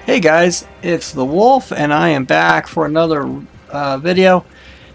Hey guys, it's the Wolf and I am back for another video.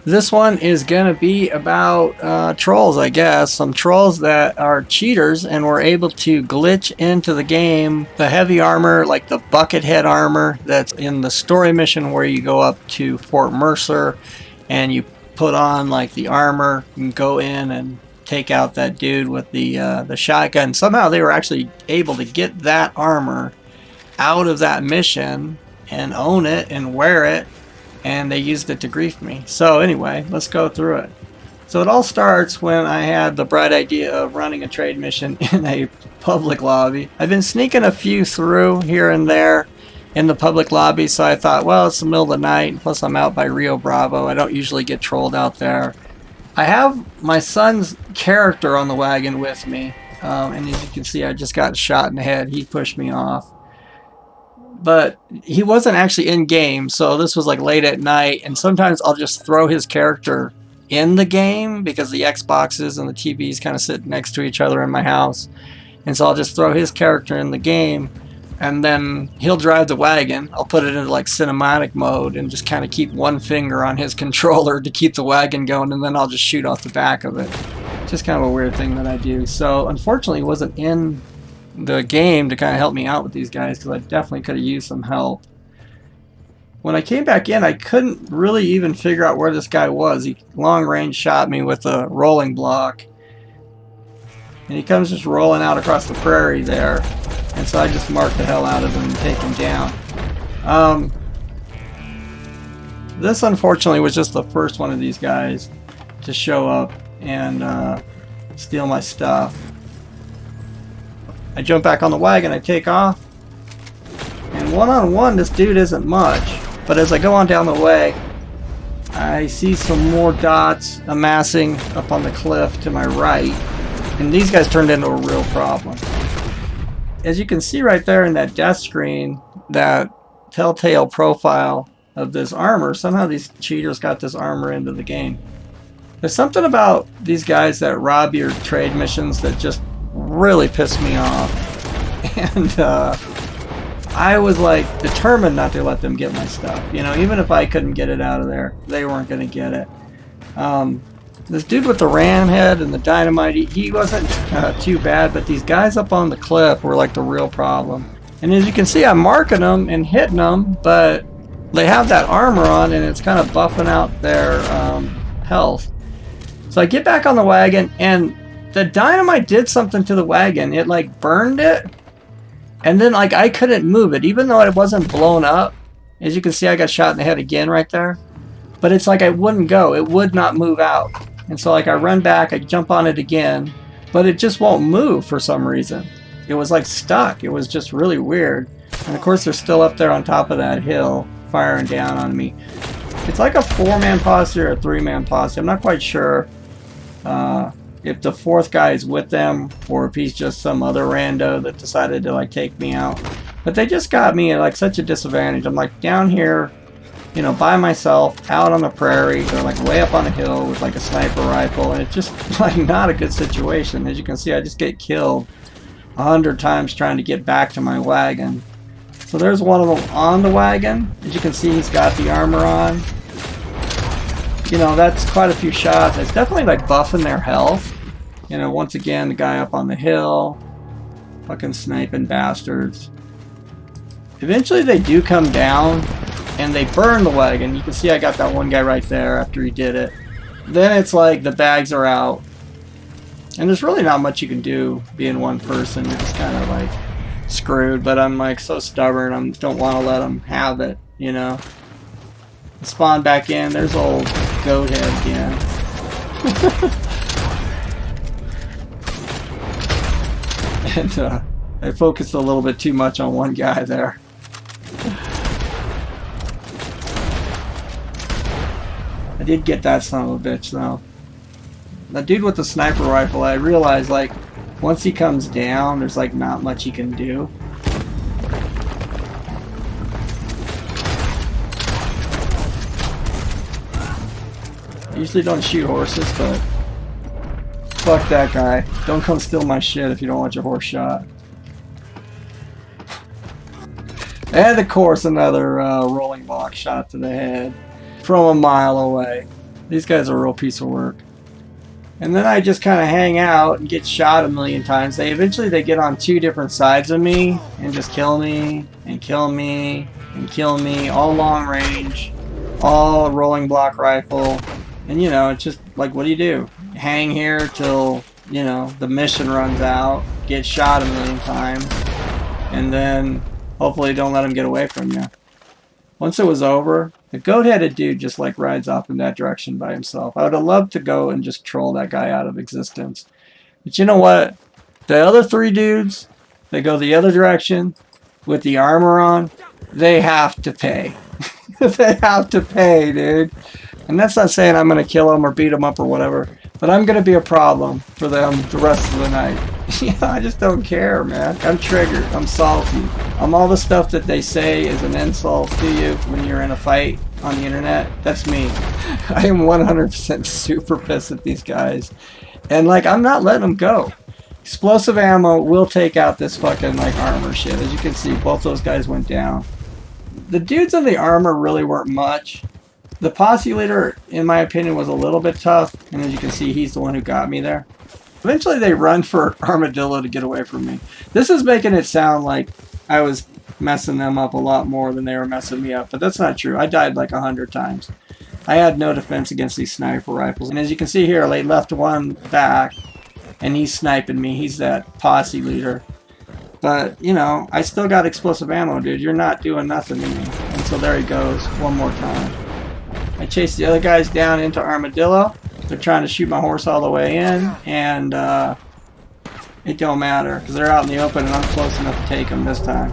This one is going to be about trolls, I guess. Some trolls that are cheaters and were able to glitch into the game the heavy armor, like the Buckethead armor that's in the story mission where you go up to Fort Mercer and you put on like the armor and go in and take out that dude with the shotgun. Somehow they were actually able to get that armor out of that mission and own it and wear it, and they used it to grief me. So anyway, let's go through it. So it all starts when I had the bright idea of running a trade mission in a public lobby. I've been sneaking a few through here and there in the public lobby, so I thought, well, it's the middle of the night, plus I'm out by Rio Bravo. I don't usually get trolled out there. I have my son's character on the wagon with me, and as you can see, I just got shot in the head. He pushed me off. But he wasn't actually in game, so this was like late at night, and sometimes I'll just throw his character in the game because the Xboxes and the TVs kind of sit next to each other in my house. And so I'll just throw his character in the game, and then he'll drive the wagon. I'll put it into like cinematic mode and just kind of keep one finger on his controller to keep the wagon going, and then I'll just shoot off the back of it. Just kind of a weird thing that I do. So unfortunately, he wasn't in the game to kind of help me out with these guys, because I definitely could have used some help. When I came back in, I couldn't really even figure out where this guy was. He long range shot me with a rolling block, and he comes just rolling out across the prairie there, and so I just marked the hell out of him and take him down. This unfortunately was just the first one of these guys to show up and steal my stuff. I jump back on the wagon, I take off, and one-on-one this dude isn't much, but as I go on down the way, I see some more dots amassing up on the cliff to my right, and these guys turned into a real problem. As you can see right there in that death screen, that telltale profile of this armor, somehow these cheaters got this armor into the game. There's something about these guys that rob your trade missions that just really pissed me off, and I was like determined not to let them get my stuff. You know, even if I couldn't get it out of there, they weren't going to get it. This dude with the ram head and the dynamite, he wasn't too bad, but these guys up on the cliff were like the real problem. And as you can see, I'm marking them and hitting them, but they have that armor on and it's kind of buffing out their health. So I get back on the wagon, and the dynamite did something to the wagon. It like burned it, and then like I couldn't move it even though it wasn't blown up. As you can see, I got shot in the head again right there, but it's like I wouldn't go. It would not move out. And so like I run back, I jump on it again, but it just won't move for some reason. It was like stuck. It was just really weird. And of course they're still up there on top of that hill firing down on me. It's like a 4-man posse or a 3-man posse. I'm not quite sure if the fourth guy is with them or if he's just some other rando that decided to like take me out. But they just got me at like such a disadvantage. I'm like down here, you know, by myself out on the prairie. They're like way up on a hill with like a sniper rifle, and it's just like not a good situation. As you can see, I just get killed 100 times trying to get back to my wagon. So there's one of them on the wagon. As you can see, he's got the armor on. You know, that's quite a few shots. It's definitely like buffing their health. You know, once again, the guy up on the hill, fucking sniping bastards. Eventually they do come down and they burn the wagon. You can see I got that one guy right there after he did it. Then it's like the bags are out, and there's really not much you can do being one person. You're just kind of like screwed. But I'm like so stubborn, I don't want to let them have it, you know. Spawn back in. There's old goat head again. And I focused a little bit too much on one guy there. I did get that son of a bitch though. The dude with the sniper rifle, I realized like once he comes down, there's like not much he can do. I usually don't shoot horses, but fuck that guy. Don't come steal my shit if you don't want your horse shot. And of course another rolling block shot to the head from a mile away. These guys are a real piece of work. And then I just kind of hang out and get shot a million times. Eventually they get on two different sides of me and just kill me and kill me and kill me, all long range, all rolling block rifle. And you know, it's just like, what do? Hang here till, you know, the mission runs out, get shot a million times, and then hopefully don't let them get away from you. Once it was over, the goat-headed dude just like rides off in that direction by himself. I would have loved to go and just troll that guy out of existence. But you know what? The other three dudes, they go the other direction with the armor on, they have to pay. They have to pay, dude. And that's not saying I'm going to kill them or beat them up or whatever, but I'm going to be a problem for them the rest of the night. Yeah, I just don't care, man. I'm triggered. I'm salty. I'm all the stuff that they say is an insult to you when you're in a fight on the internet. That's me. I am 100% super pissed at these guys. And, like, I'm not letting them go. Explosive ammo will take out this fucking, like, armor shit. As you can see, both those guys went down. The dudes in the armor really weren't much. The posse leader, in my opinion, was a little bit tough. And as you can see, he's the one who got me there. Eventually they run for Armadillo to get away from me. This is making it sound like I was messing them up a lot more than they were messing me up, but that's not true. I died like 100 times. I had no defense against these sniper rifles. And as you can see here, they left one back, and he's sniping me. He's that posse leader. But, you know, I still got explosive ammo, dude. You're not doing nothing to me. And so there he goes, one more time. I chased the other guys down into Armadillo. They're trying to shoot my horse all the way in, and it don't matter because they're out in the open and I'm close enough to take them this time.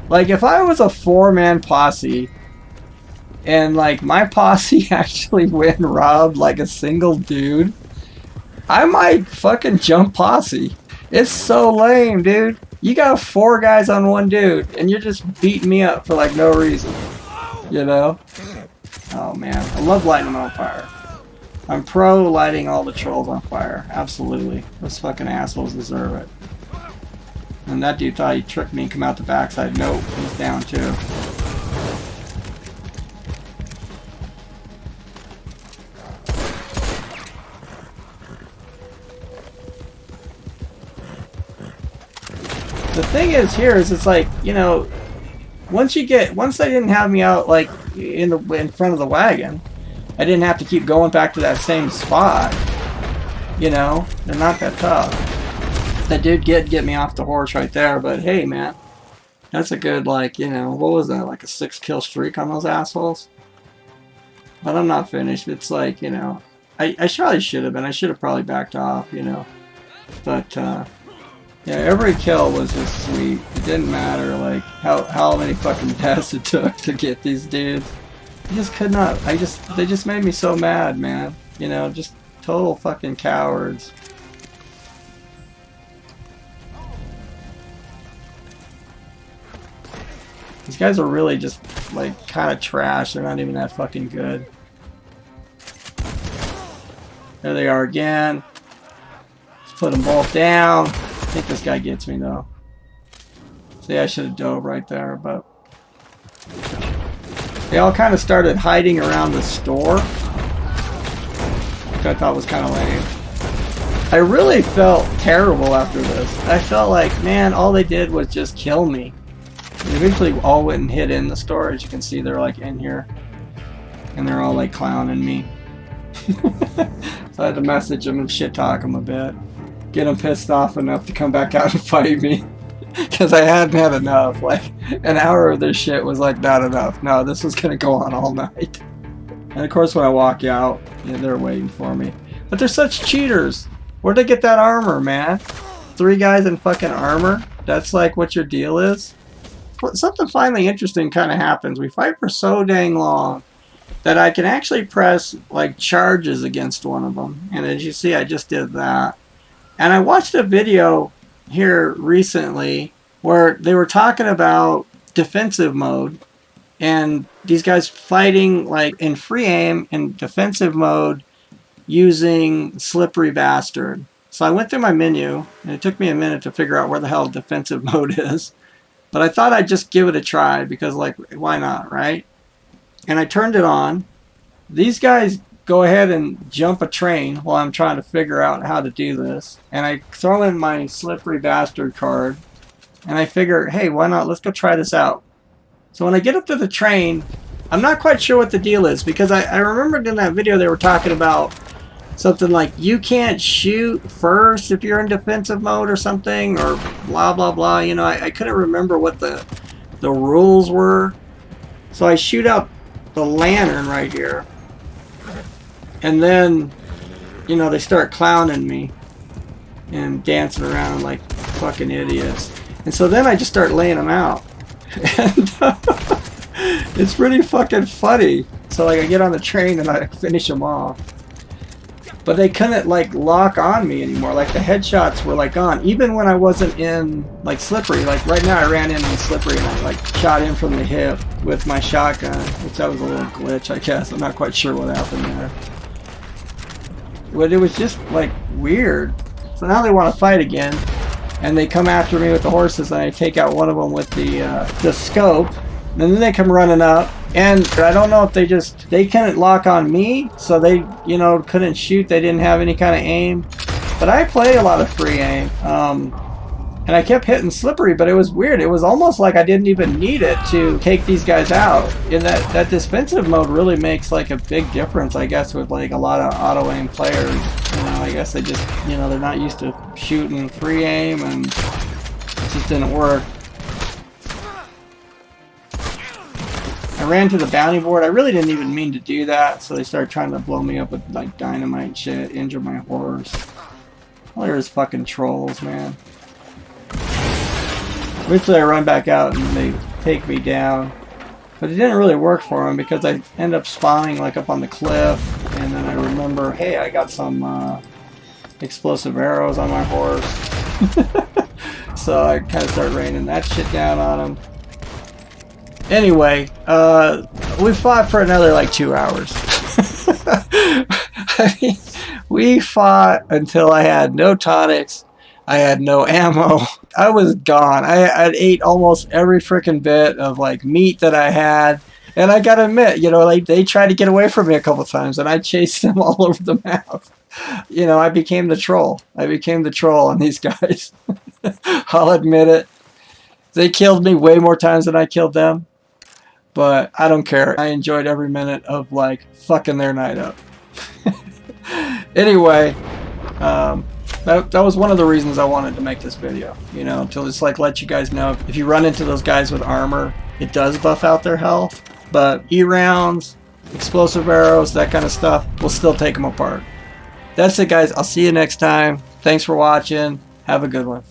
Like, if I was a four-man posse and like my posse actually went and robbed like a single dude, I might fucking jump posse. It's so lame, dude. You got four guys on one dude and you're just beating me up for like no reason, you know? Oh man, I love lighting them on fire. I'm pro lighting all the trolls on fire. Absolutely. Those fucking assholes deserve it. And that dude thought he tricked me and come out the backside. Nope, he's down too. The thing is here is it's like, you know, once they didn't have me out like in front of the wagon, I didn't have to keep going back to that same spot. You know, they're not that tough. That did get me off the horse right there, but hey man, that's a good, like, you know, what was that, like a 6-kill streak on those assholes? But I'm not finished. It's like, you know, I probably should have been. I should have probably backed off, you know. But yeah, every kill was just sweet. It didn't matter like how many fucking deaths it took to get these dudes. I just could not. They just made me so mad, man. You know, just total fucking cowards. These guys are really just like kind of trash. They're not even that fucking good. There they are again. Let's put them both down. I think this guy gets me though. See, I should have dove right there, but they all kind of started hiding around the store, which I thought was kind of lame. I really felt terrible after this. I felt like, man, all they did was just kill me. And eventually all went and hid in the store. As you can see, they're like in here, and they're all like clowning me. So I had to message them and shit talk them a bit. Get them pissed off enough to come back out and fight me. Because I hadn't had enough. Like, an hour of this shit was like not enough. No, this was going to go on all night. And of course when I walk out, you know, they're waiting for me. But they're such cheaters. Where'd they get that armor, man? 3 guys in fucking armor? That's like what your deal is? Something finally interesting kind of happens. We fight for so dang long that I can actually press like charges against one of them. And as you see, I just did that. And I watched a video here recently where they were talking about defensive mode and these guys fighting like in free aim in defensive mode using Slippery Bastard. So I went through my menu, and it took me a minute to figure out where the hell defensive mode is. But I thought I'd just give it a try because, like, why not, right? And I turned it on. These guys go ahead and jump a train while I'm trying to figure out how to do this. And I throw in my slippery bastard card. And I figure, hey, why not? Let's go try this out. So when I get up to the train, I'm not quite sure what the deal is. Because I remembered in that video they were talking about something like you can't shoot first if you're in defensive mode or something. Or blah, blah, blah. You know, I couldn't remember what the rules were. So I shoot out the lantern right here. And then, you know, they start clowning me and dancing around like fucking idiots. And so then I just start laying them out. And it's pretty fucking funny. So like I get on the train and I finish them off. But they couldn't like lock on me anymore. Like the headshots were like on. Even when I wasn't in like slippery. Like right now I ran in slippery and I like shot in from the hip with my shotgun. Which that was a little glitch, I guess. I'm not quite sure what happened there. But it was just like weird. So now they want to fight again. And they come after me with the horses and I take out one of them with the scope. And then they come running up. And I don't know if they couldn't lock on me. So they, you know, couldn't shoot. They didn't have any kind of aim. But I play a lot of free aim. And I kept hitting slippery, but it was weird. It was almost like I didn't even need it to take these guys out. And that defensive mode really makes like a big difference, I guess, with like a lot of auto aim players. You know, I guess they just, you know, they're not used to shooting free aim and it just didn't work. I ran to the bounty board. I really didn't even mean to do that, so they started trying to blow me up with like dynamite shit, injure my horse. Well, there's fucking trolls, man. Eventually I run back out and they take me down. But it didn't really work for them because I end up spawning like up on the cliff. And then I remember, hey, I got some explosive arrows on my horse. So I kind of start raining that shit down on them. Anyway, we fought for another like 2 hours. I mean, we fought until I had no tonics. I had no ammo. I was gone. I ate almost every freaking bit of like meat that I had. And I gotta admit, you know, like they tried to get away from me a couple times and I chased them all over the map. You know, I became the troll. I became the troll on these guys. I'll admit it. They killed me way more times than I killed them. But I don't care. I enjoyed every minute of like fucking their night up. Anyway, that was one of the reasons I wanted to make this video, you know, to just like let you guys know if you run into those guys with armor, it does buff out their health, but E-rounds, explosive arrows, that kind of stuff will still take them apart. That's it, guys. I'll see you next time. Thanks for watching. Have a good one.